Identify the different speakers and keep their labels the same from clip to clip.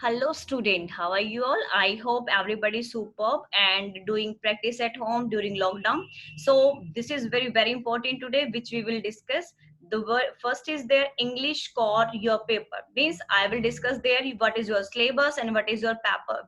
Speaker 1: Hello student, how are you all? I hope everybody superb and doing practice at home during lockdown. So this is very important today, which we will discuss. The word first is their English core your paper. Means I will discuss there what is your syllabus and what is your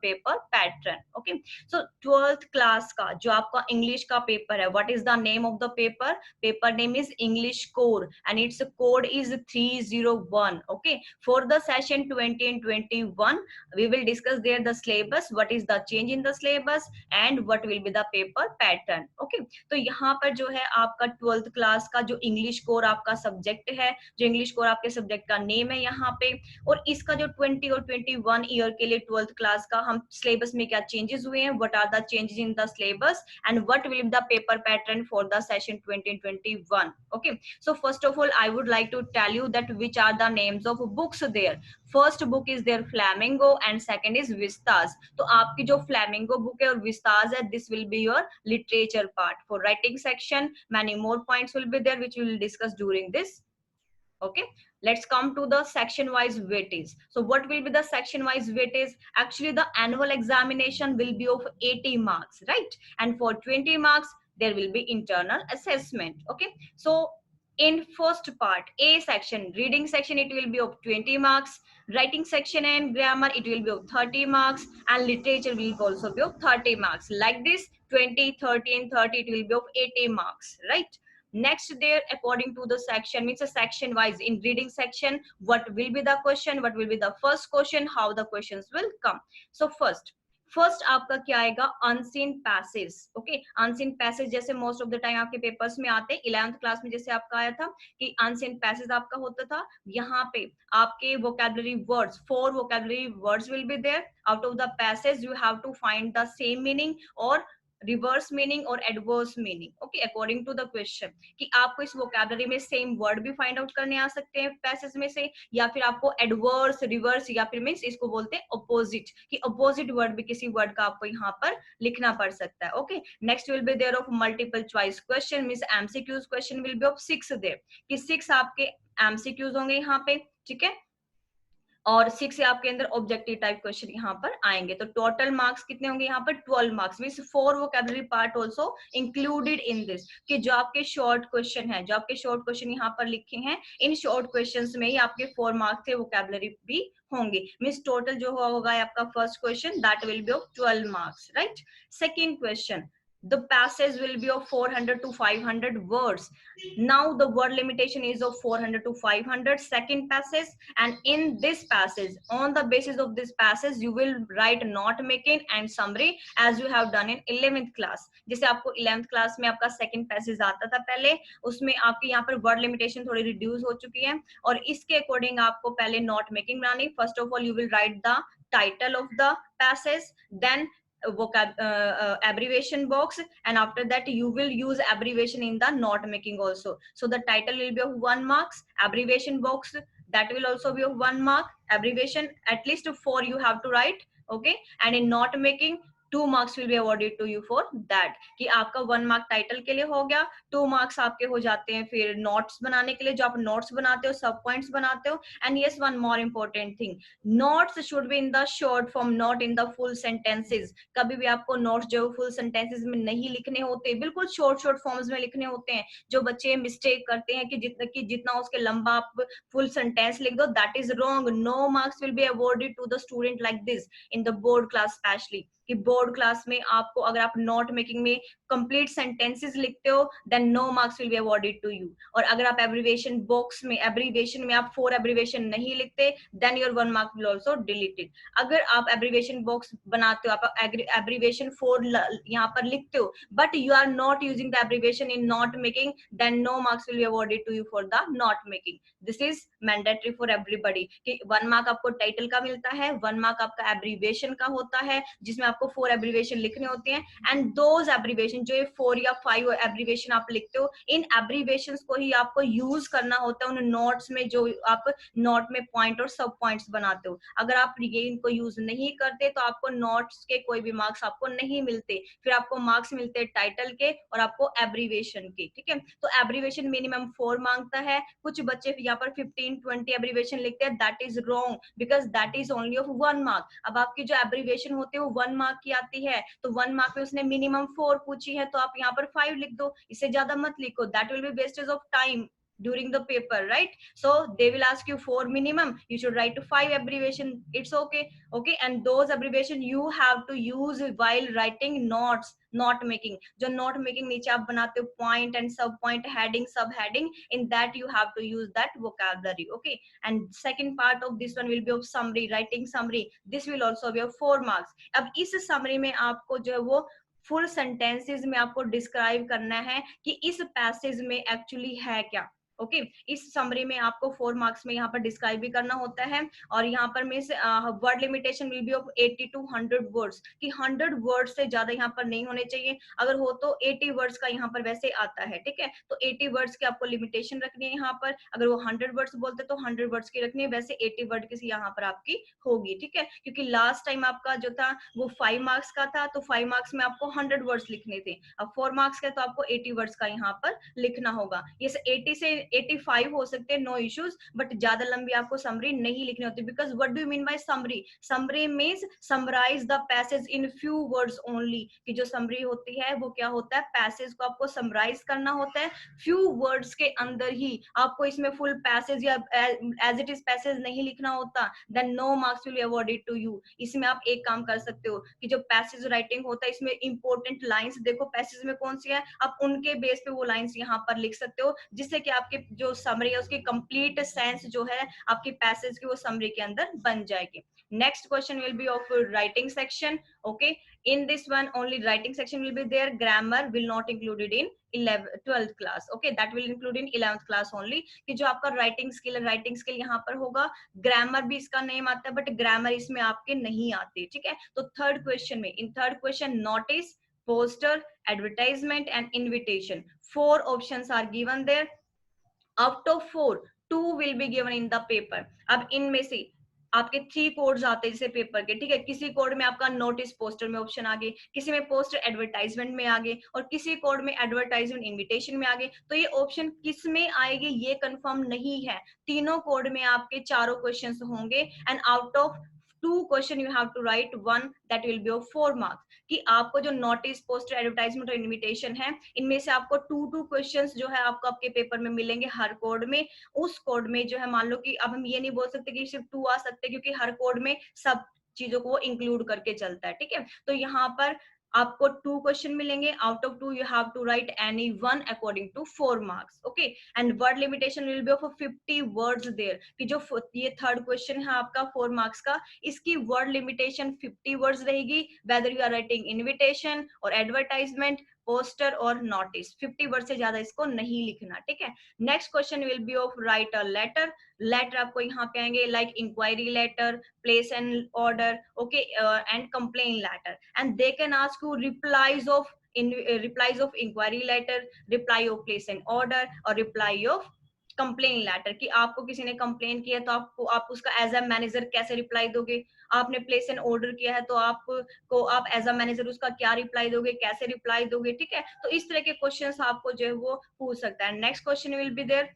Speaker 1: paper pattern. Okay. So 12th class का जो आपका English का paper है, what is the name of the paper? Paper name is English core and its code is 301. Okay. For the session 20 and 21. We will discuss there the syllabus, what is the change in the syllabus and what will be the paper pattern. Okay, तो यहाँ पर जो है आपका 12th class का जो English core आपका subject है, जो इंग्लिश कोर आपके सब्जेक्ट का नेम है यहाँ पे, और इसका जो 20 और 21 ईयर के लिए 12th क्लास का हम सिलेबस में क्या चेंजेस हुए हैं, what are the changes in the syllabus and what will be the paper pattern for the session 2021. Okay, so first of all I would like to tell you that which are the names of books there. First book is there Flamingo and second is Vistas. तो आपकी जो Flamingo book है और Vistas है, this will be your literature part. For writing section many more points will be there which we will discuss during this. Okay, let's come to the section wise weightage. So what will be the section wise weightage? Actually the annual examination will be of 80 marks, right? And for 20 marks there will be internal assessment. Okay, so in first part A section, reading section, it will be of 20 marks, writing section and grammar it will be of 30 marks, and literature will also be of 30 marks. Like this 20, 30 and 30 it will be of 80 marks, right? Next there, according to the section, means a section wise. In reading section, what will be the question, what will be the first question, how the questions will come. So first आपका क्या आएगा, unseen passage. Okay, unseen passage जैसे most of the time आपके papers में आते हैं. 11th class में जैसे आपका आया था कि अनसीन पैसेज आपका होता था. यहाँ पे आपके vocabulary words, 4 vocabulary words will be there. Out of the passage you have to find the same meaning और रिवर्स मीनिंग और adverse meaning. Okay, according to the question, कि आपको इस वोकैबुलरी में सेम वर्ड भी फाइंड आउट करने आ सकते हैं पैसेज में से, या फिर आपको एडवर्स, रिवर्स, या फिर मीन्स इसको बोलते हैं अपोजिट, कि अपोजिट वर्ड भी किसी वर्ड का आपको यहाँ पर लिखना पड़ सकता है. Okay, next will be there of multiple choice question, means MCQs question will be of 6 there, कि 6 आपके एमसीक्यूज होंगे यहाँ पे. ठीक है, और 6 से आपके अंदर ऑब्जेक्टिव टाइप क्वेश्चन यहाँ पर आएंगे. तो टोटल मार्क्स कितने होंगे यहाँ पर, 12 marks. Means 4 vocabulary part also included in this, कि जो आपके शॉर्ट क्वेश्चन है, जो आपके शॉर्ट क्वेश्चन यहाँ पर लिखे हैं, इन शॉर्ट क्वेश्चंस में ही आपके 4 मार्क्स के वोकैबुलरी भी होंगे. मींस टोटल जो होगा आपका first question, that will be of 12 marks, right? Second question, the passage will be of 400 to 500 words. Now the word limitation is of 400 to 500, second passage, and in this passage, on the basis of this passage, you will write note making and summary as you have done in 11th class. जैसे आपको 11th class में आपका second passage आता था पहले, उसमें आपके यहाँ पर word limitation थोड़ी reduce हो चुकी है, और इसके according आपको पहले note making बनानी. First of all, you will write the title of the passage, then abbreviation box, and after that you will use abbreviation in the note making also. So the title will be of 1 marks, abbreviation box that will also be of 1 mark, abbreviation at least 4 you have to write. Okay, and in note making 2 marks will be awarded to you for that, कि आपका 1 mark title के लिए हो गया, 2 marks आपके हो जाते हैं फिर नोट्स बनाने के लिए, जो आप नोट्स बनाते हो, सब पॉइंट्स बनाते हो. And yes, one more important thing, notes should be in the short form, not in the full sentences. कभी भी आपको नोट्स जो फुल सेंटेंसेस में नहीं लिखने होते, बिल्कुल शॉर्ट फॉर्म्स में लिखने होते हैं. जो बच्चे मिस्टेक करते हैं कि जितना उसके लंबा आप फुल सेंटेंस लिख दो, that is wrong. No marks will be awarded to the student like this in the board class specially, कि बोर्ड क्लास में आपको अगर आप नोट मेकिंग में कंप्लीट सेंटेंसेस लिखते हो, then no marks will be awarded to you. और अगर आप एब्रीविएशन बॉक्स में, एब्रीविएशन में आप 4 एब्रीविएशन नहीं लिखते, then your 1 mark will also deleted. अगर आप एब्रीविएशन बॉक्स बनाते हो, आप एब्रीविएशन 4 यहाँ पर लिखते हो, but you are not using the abbreviation in note making, then no marks will be awarded to you for the note making. This is mandatory for everybody, कि 1 मार्क आपको title का मिलता है, 1 मार्क आपका एब्रीविएशन का होता है, जिसमें आपको 4 एब्रीविएशन लिखने होते हैं. एंड दोज एब्रीविएशन जो ये 4 या 5 एब्रीवेशन आप लिखते हो, इन एब्रीवेशंस को ही आपको यूज करना होता है उन नोट्स में जो आप नोट में पॉइंट और सब पॉइंट्स बनाते हो। अगर आप ये इनको यूज नहीं करते तो आपको नोट्स के कोई भी मार्क्स आपको नहीं मिलते, फिर आपको मार्क्स मिलते हैं टाइटल के और आपको एब्रीवेशन के, ठीक है। तो एब्रीवेशन मिनिमम 4 मांगता है। कुछ बच्चे यहाँ पर 15-20 एब्रीवेशन लिखते हैं, that is wrong because that is only of 1 mark. अब आपकी जो एब्रीवेशन होती है वो 1 मार्क की आती है, तो 1 मार्क में उसने मिनिमम 4 पूछी है, तो आप यहाँ पर 5 लिख दो, इससे ज्यादा मत लिखो, that will B wastage of time during the paper, right? So they will ask you 4 minimum, you should write to 5 abbreviation, it's okay. Okay, and those abbreviation you have to use while writing notes, note making. जो note making नीचे आप बनाते हो point and sub point, heading, sub heading, in that you have to use that vocabulary. Okay, and second part of this one will be of summary, writing summary, this will also be of 4 marks. अब इस summary में आपको जो है वो full sentences में आपको describe करना है कि इस पैसेज में एक्चुअली है क्या। ओके, इस समरी में आपको 4 मार्क्स में यहाँ पर डिस्क्राइब भी करना होता है। और यहाँ पर means word limitation will be of 80 to 100 words, कि 100 वर्ड्स से ज्यादा यहाँ पर नहीं होने चाहिए, अगर हो तो 80 वर्ड्स का यहाँ पर वैसे आता है, ठीक है। तो 80 वर्ड्स की आपको लिमिटेशन रखनी है यहाँ पर, अगर वो 100 वर्ड्स बोलते तो 100 वर्ड्स की रखनी है, वैसे 80 वर्ड की यहाँ पर आपकी होगी, ठीक है। क्योंकि लास्ट टाइम आपका जो था वो 5 मार्क्स का था, तो 5 मार्क्स में आपको 100 वर्ड्स लिखने थे, अब 4 मार्क्स का तो आपको 80 वर्ड्स का यहाँ पर लिखना होगा। ये 80 से 85 हो सकते हैं, नो इश्यूज, बट ज्यादा लंबी आपको समरी नहीं लिखनी होती, because what do you mean by summary? Summary means summarise the passage in few words only, कि जो समरी होती है वो क्या होता है, पैसेज को आपको समराइज करना होता है फ्यू वर्ड्स के अंदर ही, आपको इसमें फुल पैसेज या एज इट इज पैसेज नहीं लिखना होता, then no marks will be awarded to you. इसमें आप एक काम कर सकते हो कि जो पैसेज राइटिंग होता है इसमें इंपॉर्टेंट लाइंस देखो पैसेज में कौन सी है, आप उनके बेस पे वो लाइंस यहाँ पर लिख सकते हो, जिससे कि आपके जो समरी है उसकी कंप्लीट सेंस जो है आपकी पैसेज की वो समरी के अंदर बन जाएगी। Next question will be of writing section. Okay, in this one only writing section will be there, grammar will not included in 12th class, okay, that will include in 11th class only, कि जो आपका writing skill है, writing skill यहाँ पर होगा, grammar भी इसका name आता है बट ग्रामर इसमें आपके नहीं आते, ठीक है। तो थर्ड क्वेश्चन में, in third question notice, poster, advertisement and invitation, 4 options are given there, out of 4 2 will be given in the paper. अब इनमें से आपके 3 कोड्स आते हैं जैसे पेपर के, ठीक है, किसी कोड में आपका नोटिस पोस्टर में ऑप्शन आ गए, किसी में पोस्टर एडवर्टाइजमेंट में आ गए, और किसी कोड में एडवर्टाइजमेंट इनविटेशन में आ गए। तो ये ऑप्शन किस में आएगी ये कंफर्म नहीं है, तीनों कोड में आपके चारों क्वेश्चंस होंगे, and out of 2 question you have to write 1 that will be of 4 marks. कि आपको जो नोटिस, पोस्टर, एडवर्टाइजमेंट और इनविटेशन है, इनमें से आपको 2 क्वेश्चंस जो है आपको आपके पेपर में मिलेंगे हर कोड में। उस कोड में जो है, मान लो कि अब हम ये नहीं बोल सकते कि सिर्फ 2 आ सकते, क्योंकि हर कोड में सब चीजों को वो इंक्लूड करके चलता है, ठीक है। तो यहाँ पर आपको 2 क्वेश्चन मिलेंगे, out of 2 you have to write any one according to 4 marks. Okay, and word limitation will be of 50 words there, कि जो ये थर्ड क्वेश्चन है आपका 4 मार्क्स का, इसकी वर्ड लिमिटेशन 50 वर्ड्स रहेगी, whether you are writing invitation और advertisement, poster और नोटिस, 50 वर्ड से ज्यादा इसको नहीं लिखना, ठीक है। Next question will be of write a letter. Letter आपको यहाँ पे आएंगे like inquiry letter, place an order, okay, and complaint letter, and they can ask you replies of replies of inquiry letter, reply of place an order और reply of complain letter, कि आपको किसी ने complain किया तो आप उसका as a manager कैसे रिप्लाई दोगे, आपने प्लेस एन ऑर्डर किया है तो आप एज अ मैनेजर उसका क्या रिप्लाई दोगे, कैसे रिप्लाई दोगे, ठीक है। तो इस तरह के क्वेश्चंस आपको जो है वो पूछ सकता है। Next question will be there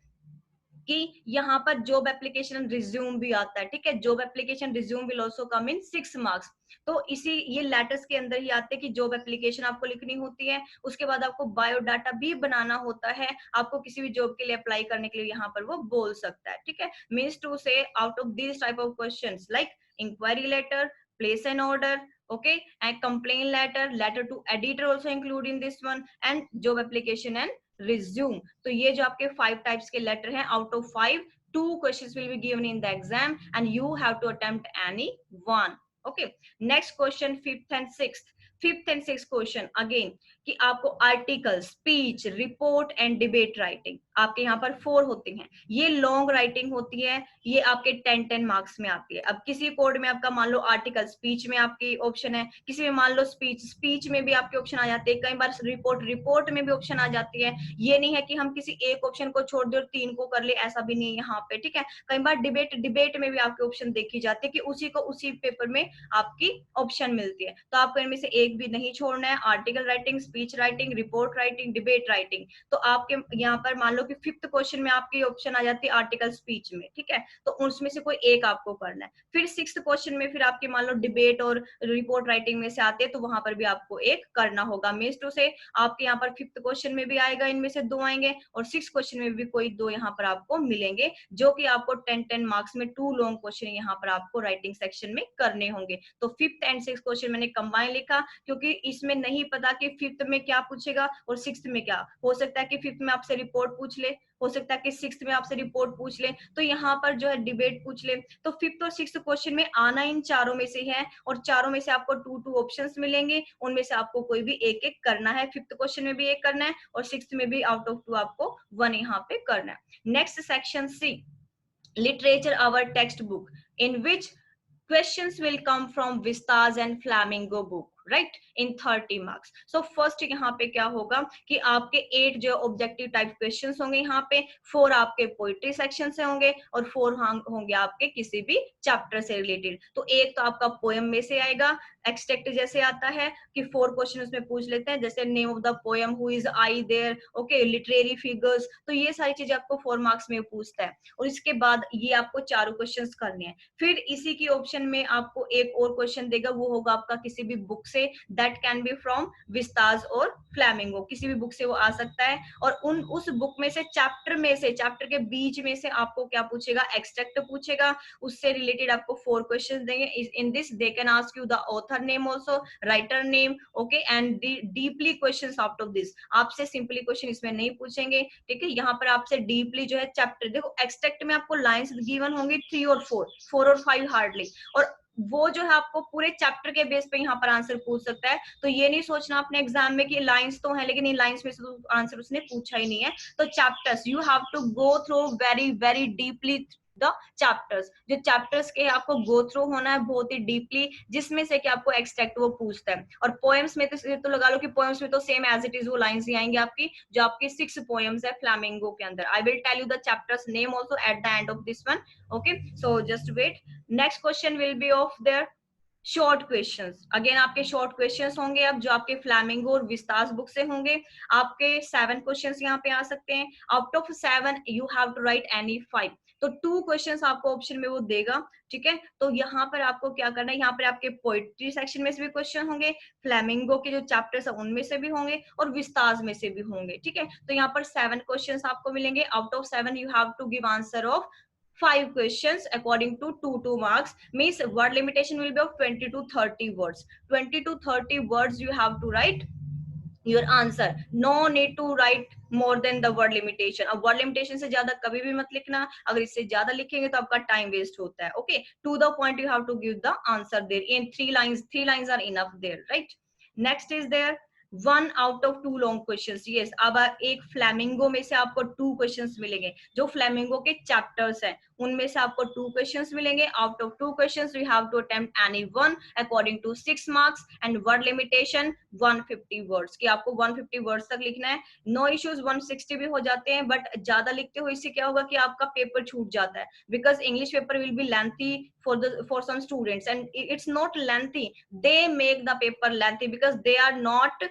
Speaker 1: कि यहाँ पर जॉब एप्लीकेशन रिज्यूम भी आता है, ठीक है, job application resume will also come in 6 marks. तो इसी ये लेटर्स के अंदर ही आते हैं कि जॉब एप्लीकेशन आपको लिखनी होती है, उसके बाद आपको बायोडाटा भी बनाना होता है, आपको किसी भी जॉब के लिए अप्लाई करने के लिए यहाँ पर वो बोल सकता है, ठीक है। मीन्स टू से out of this type of questions like inquiry letter, place an order, okay, and complaint letter, letter to editor also include in this one, and job application and resume। तो ये जो आपके 5 types के letter हैं, out of 5 2 questions will be given in the exam and you have to attempt any one। okay, next question, 5th and 6th। Fifth and six question again कि आपको article, speech, report and debate writing आपके यहाँ पर 4 होती हैं। ये long writing होती है, ये आपके 10-10 मार्क्स में आती है। अब किसी कोड में आपका मान लो आर्टिकल, स्पीच में आपकी ऑप्शन है, किसी में मान लो स्पीच में भी आपके ऑप्शन आ जाते हैं, कई बार रिपोर्ट में भी ऑप्शन आ जाती है। ये नहीं है कि हम किसी एक ऑप्शन को छोड़ दे और 3 को कर ले, ऐसा भी नहीं है यहाँ पे, ठीक है। कई बार डिबेट में भी आपके ऑप्शन देखी जाती है कि उसी को उसी पेपर में आपकी ऑप्शन मिलती है, तो आपको इनमें से एक भी नहीं छोड़ना है। Article writing, speech writing, report writing, debate writing. तो आपके यहाँ पर मान लो कि फिफ्थ क्वेश्चन में आपकी ऑप्शन आ जाती है आर्टिकल, स्पीच में, ठीक है, तो उसमें से कोई एक आपको करना है। फिर सिक्स्थ क्वेश्चन में फिर आपके मान लो डिबेट और रिपोर्ट राइटिंग में से आते हैं, तो वहां पर भी आपको एक करना होगा। मीन्स टू से आपके यहाँ पर फिफ्थ क्वेश्चन में भी आएगा, इनमें से 2 आएंगे, और सिक्स क्वेश्चन में भी कोई 2 यहाँ पर आपको मिलेंगे, जो कि आपको 10-10 मार्क्स में 2 लॉन्ग क्वेश्चन यहाँ पर आपको राइटिंग सेक्शन में करने होंगे। तो फिफ्थ एंड सिक्स क्वेश्चन मैंने कंबाइन लिखा, क्योंकि इसमें नहीं पता कि फिफ्थ में क्या पूछेगा और सिक्स्थ में क्या। हो सकता है कि फिफ्थ में आपसे रिपोर्ट पूछ ले, हो सकता है कि सिक्स्थ में आपसे रिपोर्ट पूछ ले, तो यहाँ पर जो है डिबेट पूछ ले। तो फिफ्थ और सिक्स्थ क्वेश्चन में आना इन चारों में से है, और चारों में से आपको 2-2 ऑप्शंस मिलेंगे, उनमें से आपको कोई भी एक एक करना है। फिफ्थ क्वेश्चन में भी एक करना है, और सिक्स्थ में भी आउट ऑफ 2 आपको 1 यहाँ पे करना है। Next section C, literature, our textbook, in which questions will come from Vistas and Flamingo book, right, in 30 marks. So first यहाँ पे क्या होगा कि आपके 8 जो ऑब्जेक्टिव टाइप क्वेश्चंस होंगे, यहाँ पे 4 आपके पोइट्री सेक्शन से होंगे और 4 होंगे आपके किसी भी चैप्टर से रिलेटेड। तो एक तो आपका पोएम में से आएगा, एक्सट्रैक्ट जैसे आता है कि 4 क्वेश्चन उसमें पूछ लेते हैं, जैसे name of the poem, who is I there, okay, literary figures, तो ये सारी चीजें आपको 4 मार्क्स में पूछता है। और इसके बाद ये आपको चारों क्वेश्चंस करने हैं। फिर इसी की ऑप्शन में आपको एक और क्वेश्चन देगा, वो होगा आपका किसी भी बुक से, that can be from vistas और फ्लैमिंगो, किसी भी बुक से वो आ सकता है। और उस बुक में से चैप्टर के बीच में से आपको क्या पूछेगा, एक्सट्रैक्ट पूछेगा, उससे रिलेटेड आपको 4 क्वेश्चंस देंगे। In this they can ask you the author name also, writer name, okay, and deeply questions out of this. आपसे सिंपली क्वेश्चन इसमें नहीं पूछेंगे, ठीक है। यहाँ पर आपसे डीपली जो है चैप्टर, देखो एक्सट्रैक्ट में आपको लाइंस गिवन होंगी 3 और 4 और 5 हार्डली, और वो जो है आपको पूरे चैप्टर के बेस पे यहाँ पर आंसर पूछ सकता है। तो ये नहीं सोचना अपने एग्जाम में कि लाइंस तो है लेकिन इन लाइंस में से तो आंसर उसने पूछा ही नहीं है। तो chapters you have to go through very very deeply the chapters, जो चैप्टर्स के आपको गो थ्रू होना है बहुत ही डीपली, जिसमें से कि आपको एक्सट्रैक्ट वो पूछता है। और पोएम्स में तो लगा लो कि पोएम्स में तो सेम एज इट इज वो लाइंस ही आएंगी आपकी, जो आपकी 6 पोएम्स है फ्लैमिंगो के अंदर। I will tell you the chapters name also at the and of this one, okay, so just wait. Next question will be of there short questions. Again आपके short questions होंगे अब, जो आपके flamingo और Vistas book से होंगे। आपके 7 questions यहाँ पे आ सकते हैं। Out of 7 you have to write any 5, तो 2 क्वेश्चंस आपको ऑप्शन में वो देगा, ठीक है। तो यहाँ पर आपको क्या करना है, यहाँ पर आपके पोइट्री सेक्शन में से भी क्वेश्चन होंगे, फ्लैमिंगो के जो चैप्टर्स है उनमें से भी होंगे, और विस्तास में से भी होंगे, ठीक है। तो यहाँ पर 7 क्वेश्चंस आपको मिलेंगे। Out of 7 you have to give answer of 5 questions according to 2 marks, means word limitation will be of 20 to 30 words. 20 to 30 words you have to write your answer. No need to write more than the word limitation. अब word limitation से ज्यादा कभी भी मत लिखना, अगर इससे ज्यादा लिखेंगे तो आपका टाइम वेस्ट होता है, okay. To the point you have to give the answer there in 3 lines. 3 lines are enough there, right? Next is there 1 out of 2 long questions. Yes, अब एक फ्लैमिंगो में से आपको 2 क्वेश्चंस मिलेंगे, जो फ्लैमिंगो के चैप्टर्स हैं उनमें से आपको 2 क्वेश्चंस मिलेंगे। Out of 2 questions you have to attempt any one according to 6 marks, and word limitation 150 words की आपको 150 वर्ड्स तक लिखना है। नो इश्यूज, 160 भी हो जाते हैं, बट ज्यादा लिखते हो इससे क्या होगा कि आपका पेपर छूट जाता है, because English paper will be lengthy for some students, and it's not lengthy, they make the paper lengthy because they are not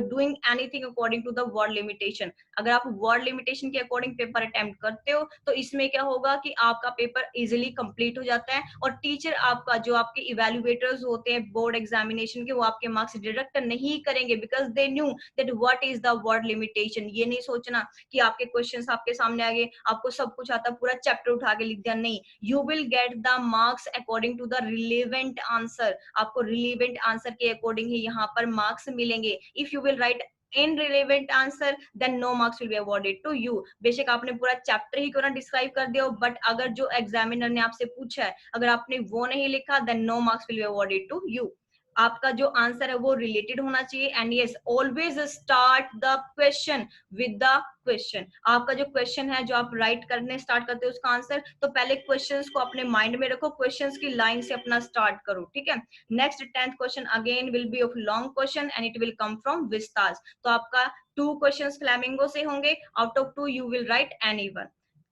Speaker 1: doing anything according to the word limitation. अगर आप word limitation के according paper attempt करते हो तो इसमें क्या होगा कि आपका पेपर इजिली कंप्लीट हो जाता है, और टीचर आपका जो आपके इवेल्युएटर्स होते हैं बोर्ड एग्जामिनेशन के, वो आपके मार्क्स डिडक्ट नहीं करेंगे, because they knew that what is the word limitation. ये नहीं सोचना कि आपके क्वेश्चंस आपके सामने आ गए, आपको सब कुछ आता, पूरा चैप्टर उठा के लिख दिया, नहीं। You will get the marks according to the relevant answer, आपको रिलेवेंट आंसर के अकॉर्डिंग ही यहाँ पर मार्क्स मिलेंगे। If you will write irrelevant answer then no marks will be awarded to you. बेशक आपने पूरा चैप्टर ही क्यों ना डिस्क्राइब कर दिया हो, बट अगर जो एग्जामिनर ने आपसे पूछा है अगर आपने वो नहीं लिखा then no marks will be awarded to you. आपका जो आंसर है वो रिलेटेड होना चाहिए। And yes, always start the question with the question. आपका जो क्वेश्चन है जो आप राइट करने स्टार्ट करते हो उसका आंसर, तो पहले क्वेश्चंस को अपने माइंड में रखो, क्वेश्चंस की लाइन से अपना स्टार्ट करो, ठीक है। Next 10th question again will be of long question and it will come from Vistas. तो आपका 2 क्वेश्चंस फ्लैमिंगो से होंगे, out of 2 you will write any one.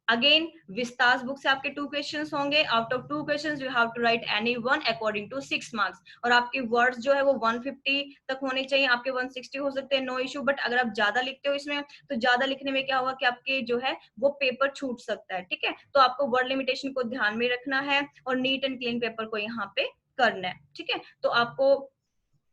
Speaker 1: Again Vistas book से आपके 2 क्वेश्चंस होंगे, out of 2 questions you have to write any one according to 6 marks. और आपके words जो है वो 150 तक होने चाहिए, आपके 160 हो सकते हैं, नो इशू। बट अगर आप ज्यादा लिखते हो इसमें, तो ज्यादा लिखने में क्या होगा कि आपके जो है वो पेपर छूट सकता है, ठीक है। तो आपको वर्ड लिमिटेशन को ध्यान में रखना है और नीट एंड क्लीन पेपर को यहाँ पे करना है, ठीक है। तो आपको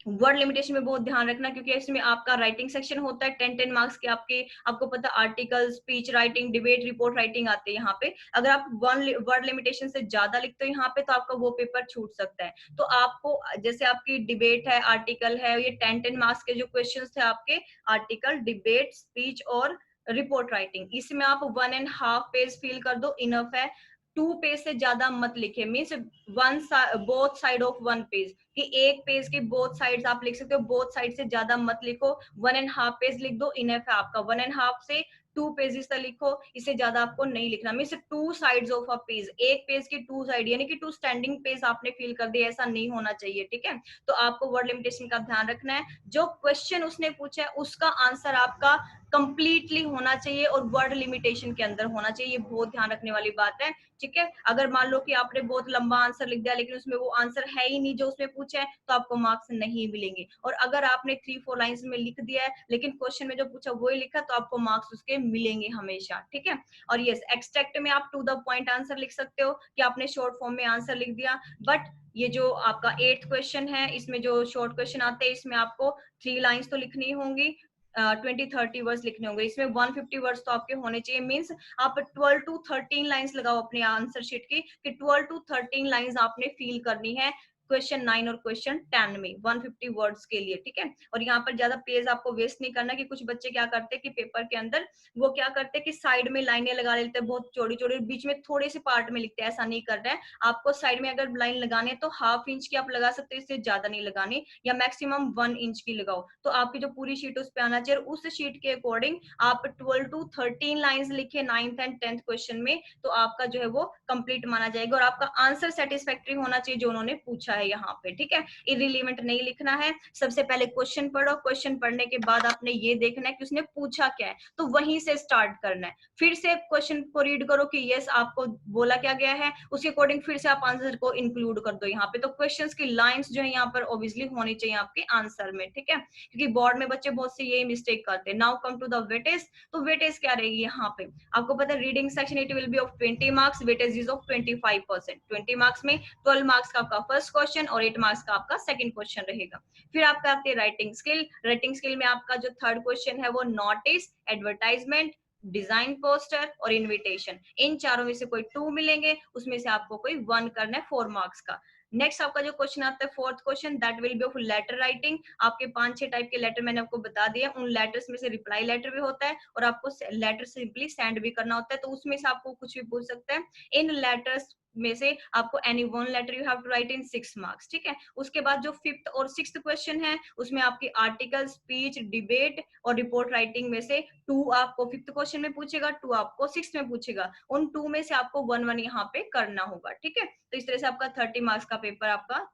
Speaker 1: वर्ड लिमिटेशन में बहुत ध्यान रखना, क्योंकि इसमें आपका राइटिंग सेक्शन होता है 10 मार्क्स के आपके, आपको पता article, speech writing, debate, report writing आते हैं यहाँ पे। अगर आप वन वर्ड लिमिटेशन से ज्यादा लिखते हो यहाँ पे, तो आपका वो पेपर छूट सकता है। तो आपको जैसे आपकी डिबेट है, आर्टिकल है, ये 10 मार्क्स के जो क्वेश्चन थे आपके, आर्टिकल, डिबेट, स्पीच और रिपोर्ट राइटिंग, इसमें आप 1.5 पेज फिल कर दो, इनफ है। 2 पेज से ज्यादा मत लिखे, means one both side of 1 page, कि एक पेज के बोथ साइड्स आप लिख सकते हो, बोथ साइड से ज्यादा मत लिखो, 1.5 पेज लिख दो, इनफ है आपका। 1.5 से 2 पेजेस तक लिखो, इससे ज्यादा आपको नहीं लिखना। Means 2 sides of a page, एक पेज की 2 साइड, यानी कि 2 स्टैंडिंग पेज आपने फिल कर दिया, ऐसा नहीं होना चाहिए, ठीक है। तो आपको वर्ड लिमिटेशन का ध्यान रखना है, जो क्वेश्चन उसने पूछा है उसका आंसर आपका कंप्लीटली होना चाहिए और वर्ड लिमिटेशन के अंदर होना चाहिए, ये बहुत ध्यान रखने वाली बात है, ठीक है। अगर मान लो कि आपने बहुत लंबा आंसर लिख दिया लेकिन उसमें वो आंसर है ही नहीं जो उसने पूछा है, तो आपको मार्क्स नहीं मिलेंगे। और अगर आपने 3-4 लाइंस में लिख दिया है लेकिन क्वेश्चन में जो पूछा वही लिखा, तो आपको मार्क्स उसके मिलेंगे हमेशा, ठीक है। और यस, एक्सट्रैक्ट में आप टू द पॉइंट आंसर लिख सकते हो कि आपने शॉर्ट फॉर्म में आंसर लिख दिया। बट ये जो आपका 8th क्वेश्चन है, इसमें जो शॉर्ट क्वेश्चन आते हैं, इसमें आपको 3 लाइंस तो लिखनी होंगी, 20-30 वर्ड्स लिखने होंगे, इसमें 150 वर्ड्स तो आपके होने चाहिए। मीन्स आप 12 to 13 लाइंस लगाओ अपने आंसर शीट की, कि 12 to 13 लाइंस आपने फिल करनी है क्वेश्चन 9 और क्वेश्चन 10 में 150 वर्ड्स के लिए, ठीक है। और यहाँ पर ज्यादा पेज आपको वेस्ट नहीं करना, कि कुछ बच्चे क्या करते हैं कि पेपर के अंदर वो क्या करते हैं कि साइड में लाइनें लगा लेते हैं बहुत चौड़ी चौड़ी, बीच में थोड़े से पार्ट में लिखते हैं, ऐसा नहीं करना है आपको। साइड में अगर लाइन लगाने है तो 1/2 इंच की आप लगा सकते हो, इससे ज्यादा नहीं लगानी, या मैक्सिमम 1 इंच की लगाओ, तो आपकी जो पूरी शीट उस पे आना चाहिए। उस शीट के अकॉर्डिंग आप 12 to 13 लाइंस लिखे 9th and 10th क्वेश्चन में, तो आपका जो है वो कंप्लीट माना जाएगा और आपका आंसर सेटिस्फैक्टरी होना चाहिए जो उन्होंने पूछा है यहाँ पे, ठीक है। इररिलेवेंट नहीं लिखना है। सबसे पहले क्वेश्चन पढ़ो, क्वेश्चन पढ़ने के बाद आपने ये देखना है कि उसने पूछा क्या है, तो वहीं से स्टार्ट करना है। फिर से क्वेश्चन को रीड करो कि यस आपको बोला क्या गया है, उसके अकॉर्डिंग फिर से आप आंसर को इंक्लूड कर दो यहाँ पे। तो क्वेश्चंस की लाइंस जो है यहाँ पर ऑब्वियसली होनी चाहिए आपके आंसर में, ठीक है, क्योंकि बोर्ड में बच्चे बहुत से यही मिस्टेक करते हैं। Now come to the weightage. तो वेटेज क्या रहेगी यहाँ पे, आपको पता है reading section it will be of 20 marks, weightage is of 25%। 20 marks में 12 मार्क्स का आपका फर्स्ट क्वेश्चन और 8 मार्क्स का आपका सेकंड क्वेश्चन रहेगा। फिर आपका आती है राइटिंग स्किल। राइटिंग स्किल में आपका जो थर्ड क्वेश्चन है वो नोटिस, एडवर्टाइजमेंट, डिजाइन पोस्टर और इनविटेशन, इन चारों में से कोई 2 मिलेंगे, उसमें से आपको कोई 1 करना है 4 मार्क्स का। नेक्स्ट आपका जो क्वेश्चन आता है fourth question, that will be of letter writing. आपके 5-6 टाइप के लेटर मैंने आपको बता दिया, उन लेटर्स में से रिप्लाई लेटर भी होता है और आपको लेटर सिंपली सेंड भी करना होता है, तो उसमें से आपको कुछ भी पूछ सकता है। इन लेटर्स में से आपको any one letter you have to write in 6 marks, ठीक है। उसके बाद जो 5th और 6th क्वेश्चन है उसमें आपकी आर्टिकल, स्पीच, डिबेट और रिपोर्ट राइटिंग में से 2 आपको 5th क्वेश्चन में पूछेगा, 2 आपको 6th में पूछेगा, उन 2 में से आपको 1-1 यहाँ पे करना होगा, ठीक है। तो इस तरह से आपका 30 मार्क्स का पेपर आपका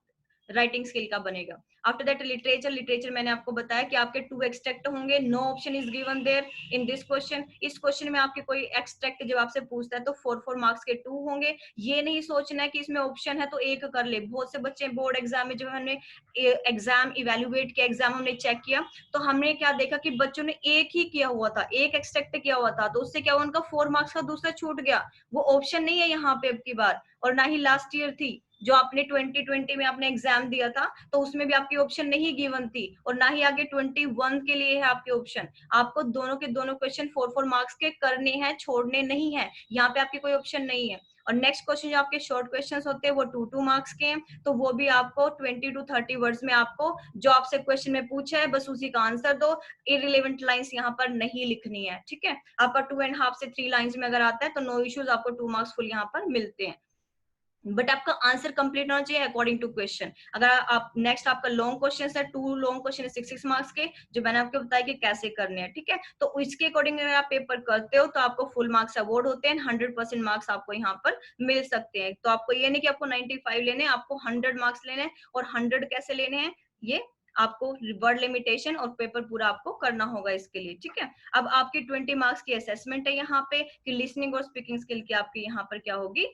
Speaker 1: राइटिंग स्किल का बनेगा। After that literature. लिटरेचर मैंने आपको बताया कि आपके 2 एक्सट्रैक्ट होंगे, no option is given there in this question. इस क्वेश्चन में आपके कोई एक्सट्रैक्ट जब आपसे पूछता है तो 4-4 मार्क्स के 2 होंगे। ये नहीं सोचना है कि इसमें ऑप्शन है तो एक कर ले। बहुत से बच्चे बोर्ड एग्जाम में, जब हमने एग्जाम इवेल्युएट किया, एग्जाम हमने चेक किया, तो हमने क्या देखा कि बच्चों ने एक ही किया हुआ था, एक एक्सट्रैक्ट किया हुआ था, तो उससे क्या हुआ, उनका 4 मार्क्स का दूसरा छूट गया। वो ऑप्शन नहीं है यहाँ पे अब की बार, और ना ही लास्ट ईयर थी जो आपने 2020 में आपने एग्जाम दिया था, तो उसमें भी आपकी ऑप्शन नहीं गिवन थी, और ना ही आगे 21 के लिए है आपके ऑप्शन। आपको दोनों के दोनों क्वेश्चन 4-4 मार्क्स के करने हैं, छोड़ने नहीं है, यहाँ पे आपकी कोई ऑप्शन नहीं है। और नेक्स्ट क्वेश्चन जो आपके शॉर्ट क्वेश्चंस होते हैं वो 2-2 मार्क्स के हैं, तो वो भी आपको 20 to 30 वर्ड्स में आपको जो आपसे क्वेश्चन में पूछा है बस उसी का आंसर दो। इररिलेवेंट लाइंस यहाँ पर नहीं लिखनी है, ठीक है। आपका 2.5 से 3 लाइंस में अगर आता है तो नो इश्यूज, आपको 2 मार्क्स फुल यहाँ पर मिलते हैं। बट आपका आंसर कंप्लीट होना चाहिए अकॉर्डिंग टू क्वेश्चन। अगर आप नेक्स्ट आपका लॉन्ग क्वेश्चन है, 2 लॉन्ग क्वेश्चन है 6 मार्क्स के, जो मैंने आपको बताया कि कैसे करने हैं, ठीक है। तो इसके अकॉर्डिंग अगर आप पेपर करते हो तो आपको फुल मार्क्स अवार्ड होते हैं, 100% मार्क्स आपको यहाँ पर मिल सकते हैं। तो आपको ये नहीं कि आपको 95 लेने हैं, आपको 100 मार्क्स लेने हैं। और 100 कैसे लेने हैं, ये आपको वर्ड लिमिटेशन और पेपर पूरा आपको करना होगा इसके लिए, ठीक है। अब आपकी 20 मार्क्स की असेसमेंट है यहाँ पे, कि लिसनिंग और स्पीकिंग स्किल की आपकी यहाँ पर क्या होगी,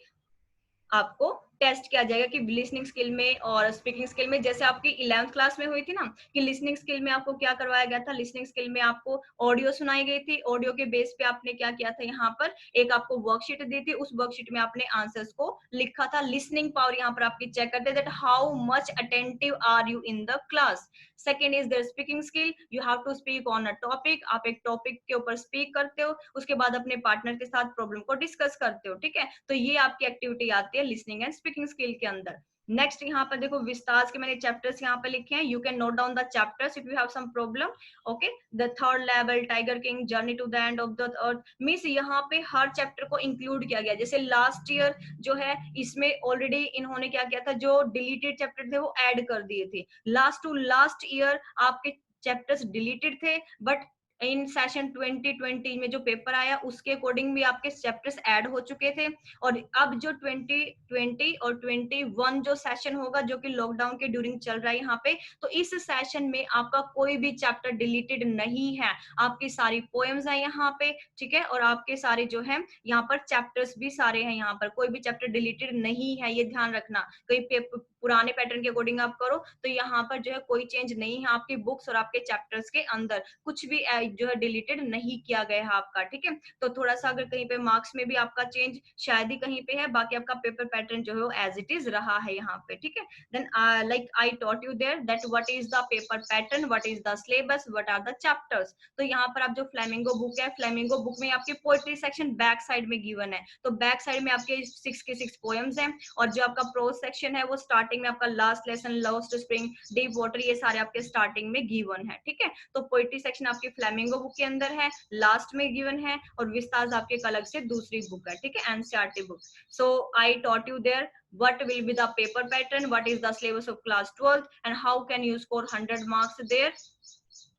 Speaker 1: आपको टेस्ट किया जाएगा कि लिसनिंग स्किल में और स्पीकिंग स्किल में, जैसे आपकी 11th क्लास में हुई थी ना, कि लिसनिंग स्किल में आपको क्या करवाया गया था, लिसनिंग स्किल में आपको ऑडियो सुनाई गई थी, ऑडियो के बेस पे आपने क्या किया था, यहाँ पर एक आपको वर्कशीट दी थी, उस वर्कशीट में आपने आंसर्स को लिखा था। लिसनिंग पावर यहाँ पर आपकी चेक करते that how much attentive are you in the class. Second is there speaking skill, you have to speak on a topic, आप एक टॉपिक के ऊपर स्पीक करते हो, उसके बाद अपने पार्टनर के साथ प्रॉब्लम को डिस्कस करते हो, ठीक है। तो ये आपकी एक्टिविटी आती है लिसनिंग एंड स्पीकिंग स्किल के अंदर। नेक्स्ट यहाँ पर देखो विस्तार के मैंने चैप्टर्स यहाँ पे लिखे हैं, you can note down the chapters if you have some problem. Okay, the Third Level, Tiger King, Journey to the and of the Earth, means यहाँ पे हर चैप्टर को इंक्लूड किया गया। जैसे लास्ट ईयर जो है इसमें ऑलरेडी इन्होंने क्या किया था, जो डिलीटेड चैप्टर थे वो ऐड कर दिए थे। लास्ट टू लास्ट ईयर आपके चैप्टर्स डिलीटेड थे, बट इन सेशन 2020 में जो पेपर आया उसके अकॉर्डिंग भी आपके चैप्टर्स ऐड हो चुके थे। और अब जो 2020 और 21 जो सेशन होगा, जो कि लॉकडाउन के ड्यूरिंग चल रहा है यहाँ पे, तो इस सेशन में आपका कोई भी चैप्टर डिलीटेड नहीं है, आपकी सारी पोएम्स है यहाँ पे, ठीक है। और आपके सारे जो है यहाँ पर चैप्टर्स भी सारे हैं, यहाँ पर कोई भी चैप्टर डिलीटेड नहीं है, ये ध्यान रखना। कहीं पुराने पैटर्न के अकॉर्डिंग आप करो तो यहाँ पर जो है कोई चेंज नहीं है, आपकी बुक्स और आपके चैप्टर्स के अंदर कुछ भी जो है डिलीटेड नहीं किया गया है आपका, ठीक है। तो थोड़ा सा अगर कहीं पे मार्क्स में भी आपका चेंज शायद ही कहीं पे है, बाकी आपका पेपर पैटर्न जो है वो एज इट इज रहा है यहाँ पे, ठीक है। Then like I taught you there that what is the paper pattern, what is the syllabus, what are the chapters. तो यहाँ पर आप जो फ्लेमिंगो बुक है, फ्लेमिंगो बुक में आपकी पोएट्री सेक्शन बैक साइड में गिवन है, तो बैक साइड में आपके 6 के 6 पोएम्स हैं। और जो आपका प्रोज सेक्शन है वो स्टार्टिंग में आपका last lesson, last spring, deep water, ये सारे आपके स्टार्टिंग में गिवन है, ठीक है। तो पोएट्री सेक्शन आपकी फ्लेमिंगो बुक के अंदर है, लास्ट में गिवन है, और विस्तार आपके अलग से दूसरी बुक है, ठीक है, NCERT book. So I taught you there what will be the paper pattern, what is the syllabus of class 12th, and how can you score 100 marks there,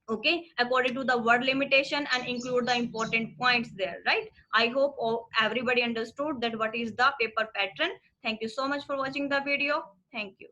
Speaker 1: okay, according to the word limitation, and include the important points there, right? I hope everybody understood that what is the paper pattern. Thank you so much for watching the video. Thank you.